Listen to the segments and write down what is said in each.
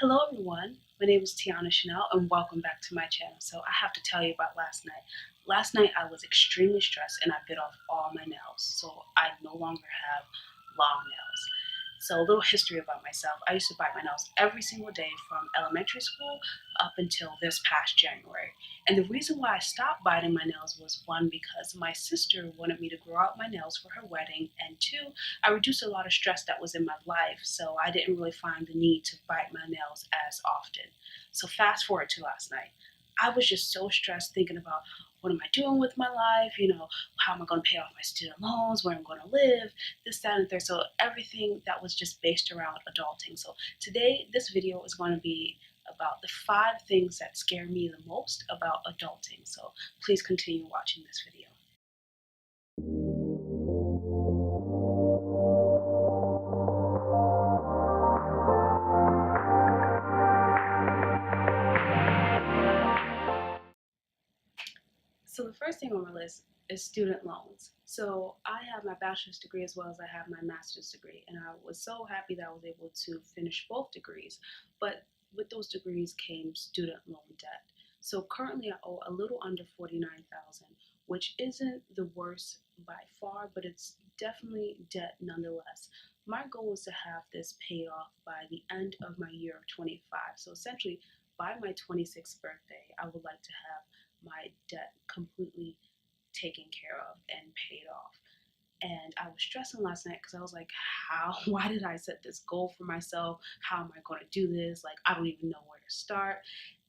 Hello everyone, my name is Tiana Chanel and welcome back to my channel. So I have to tell you about last night. Last night I was extremely stressed and I bit off all my nails. So I no longer have long nails. So a little history about myself. I used to bite my nails every single day from elementary school up until this past January. And the reason why I stopped biting my nails was one, because my sister wanted me to grow out my nails for her wedding, and two, I reduced a lot of stress that was in my life, so I didn't really find the need to bite my nails as often. So fast forward to last night. I was just so stressed thinking about what am I doing with my life, how am I going to pay off my student loans, where I'm going to live, this, that, and third. So everything that was just based around adulting. So today, this video is going to be about the 5 things that scare me the most about adulting. So please continue watching this video. So the first thing on my list is student loans. So I have my bachelor's degree as well as I have my master's degree, and I was so happy that I was able to finish both degrees. But with those degrees came student loan debt. So currently I owe a little under 49,000, which isn't the worst by far, but it's definitely debt nonetheless. My goal is to have this paid off by the end of my year of 25. So essentially by my 26th birthday, I would like to have my debt completely taken care of and paid off. And I was stressing last night because I was like, why did I set this goal for myself? How am I going to do this? Like, I don't even know where to start.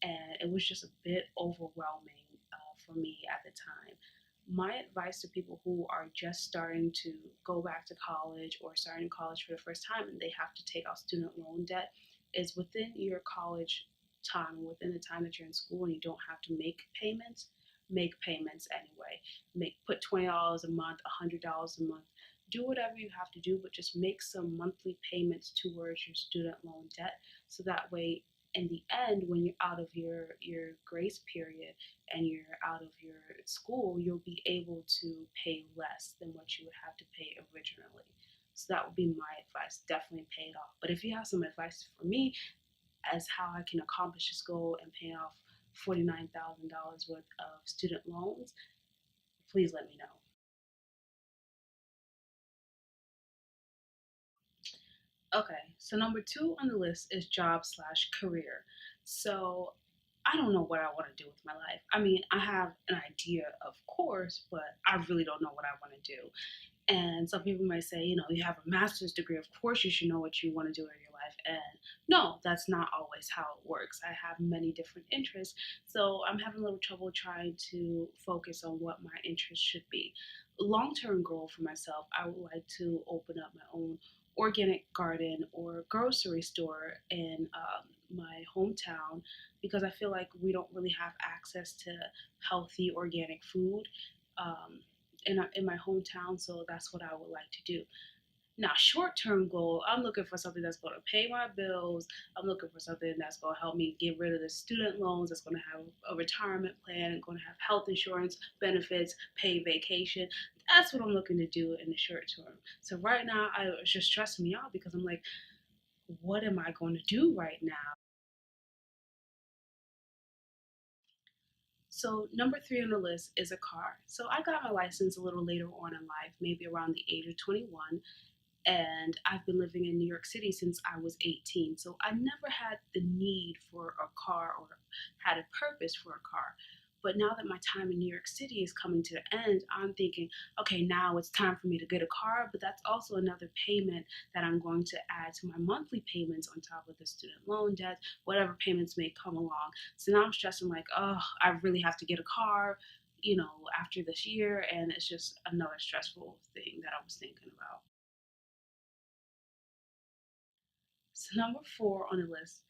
And it was just a bit overwhelming for me at the time. My advice to people who are just starting to go back to college or starting college for the first time and they have to take out student loan debt is within your college time, within the time that you're in school and you don't have to make payments anyway. Put $20 a month, $100 a month. Do whatever you have to do, but just make some monthly payments towards your student loan debt, so that way in the end, when you're out of your grace period and you're out of your school, you'll be able to pay less than what you would have to pay originally. So that would be my advice. Definitely pay it off. But if you have some advice for me as how I can accomplish this goal and pay off $49,000 worth of student loans, please let me know. Okay, so number 2 on the list is job slash career. So I don't know what I want to do with my life. I mean, I have an idea, of course, but I really don't know what I want to do. And some people might say, you have a master's degree, of course you should know what you want to do in your life. And no, that's not always how it works. I have many different interests, so I'm having a little trouble trying to focus on what my interests should be. Long term goal for myself, I would like to open up my own organic garden or grocery store in my hometown, because I feel like we don't really have access to healthy organic food. Um, in my hometown, so that's what I would like to do. Now, short term goal, I'm looking for something that's going to pay my bills. I'm looking for something that's going to help me get rid of the student loans, that's going to have a retirement plan, and going to have health insurance, benefits, paid vacation. That's what I'm looking to do in the short term. So right now, it's just stressing me out because I'm like, what am I going to do right now? So number 3 on the list is a car. So I got my license a little later on in life, maybe around the age of 21, and I've been living in New York City since I was 18. So I never had the need for a car or had a purpose for a car. But now that my time in New York City is coming to the end, I'm thinking, okay, now it's time for me to get a car, but that's also another payment that I'm going to add to my monthly payments on top of the student loan debt, whatever payments may come along. So now I'm stressing like, oh, I really have to get a car, after this year, and it's just another stressful thing that I was thinking about. So number 4 on the list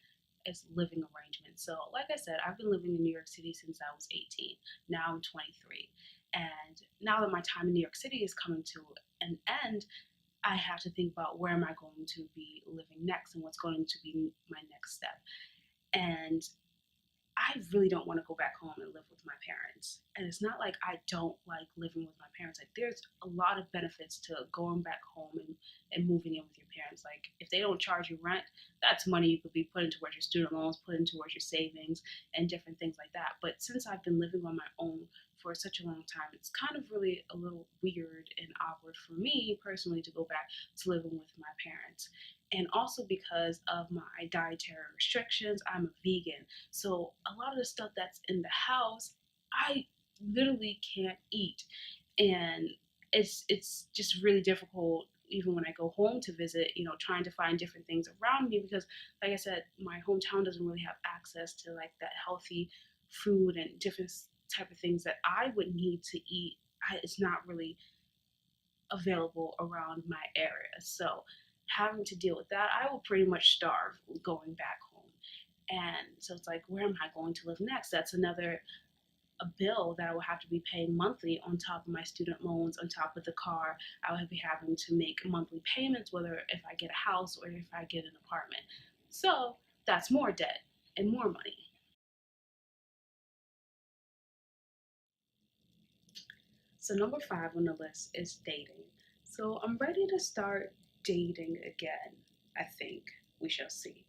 is living arrangements. So like I said, I've been living in New York City since I was 18. Now I'm 23. And now that my time in New York City is coming to an end, I have to think about where am I going to be living next and what's going to be my next step. And I really don't want to go back home and live with my parents. And it's not like I don't like living with my parents. Like there's a lot of benefits to going back home and moving in with your parents. Like if they don't charge you rent, that's money you could be putting towards your student loans, putting towards your savings and different things like that. But since I've been living on my own for such a long time, it's kind of really a little weird and awkward for me personally to go back to living with my parents. And also because of my dietary restrictions, I'm a vegan. So a lot of the stuff that's in the house, I literally can't eat. And it's just really difficult even when I go home to visit, trying to find different things around me because like I said, my hometown doesn't really have access to like that healthy food and different type of things that I would need to eat. It's not really available around my area. So having to deal with that, I will pretty much starve going back home. And so it's like, where am I going to live next? That's another a bill that I will have to be paying monthly on top of my student loans, on top of the car. I will be having to make monthly payments, whether if I get a house or if I get an apartment. So that's more debt and more money. So number 5 on the list is dating. So I'm ready to start dating again. I think we shall see.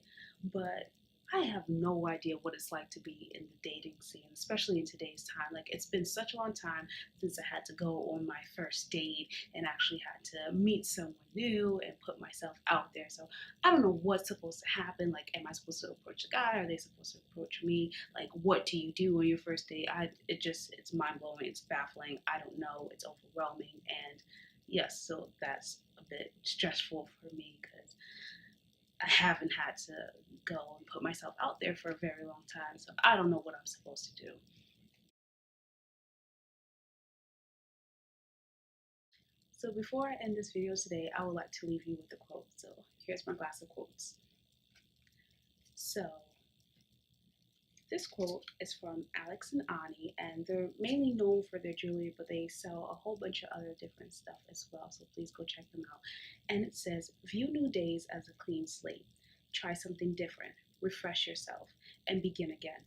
But I have no idea what it's like to be in the dating scene, especially in today's time. Like it's been such a long time since I had to go on my first date and actually had to meet someone new and put myself out there. So I don't know what's supposed to happen. Like, am I supposed to approach a guy? Are they supposed to approach me? Like, what do you do on your first date? It's mind blowing. It's baffling. I don't know. It's overwhelming. And yes, so that's a bit stressful for me because I haven't had to go and put myself out there for a very long time. So I don't know what I'm supposed to do. So before I end this video today, I would like to leave you with a quote. So here's my glass of quotes. So this quote is from Alex and Ani, and they're mainly known for their jewelry, but they sell a whole bunch of other different stuff as well. So please go check them out. And it says, view new days as a clean slate. Try something different, refresh yourself, and begin again.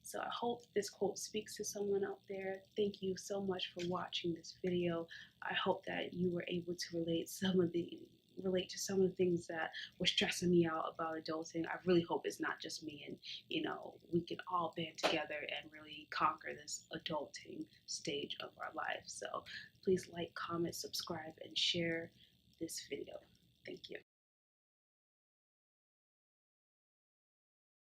So I hope this quote speaks to someone out there. Thank you so much for watching this video. I hope that you were able to relate to some of the things that were stressing me out about adulting. I really hope it's not just me and we can all band together and really conquer this adulting stage of our life. So please like, comment, subscribe, and share this video. Thank you.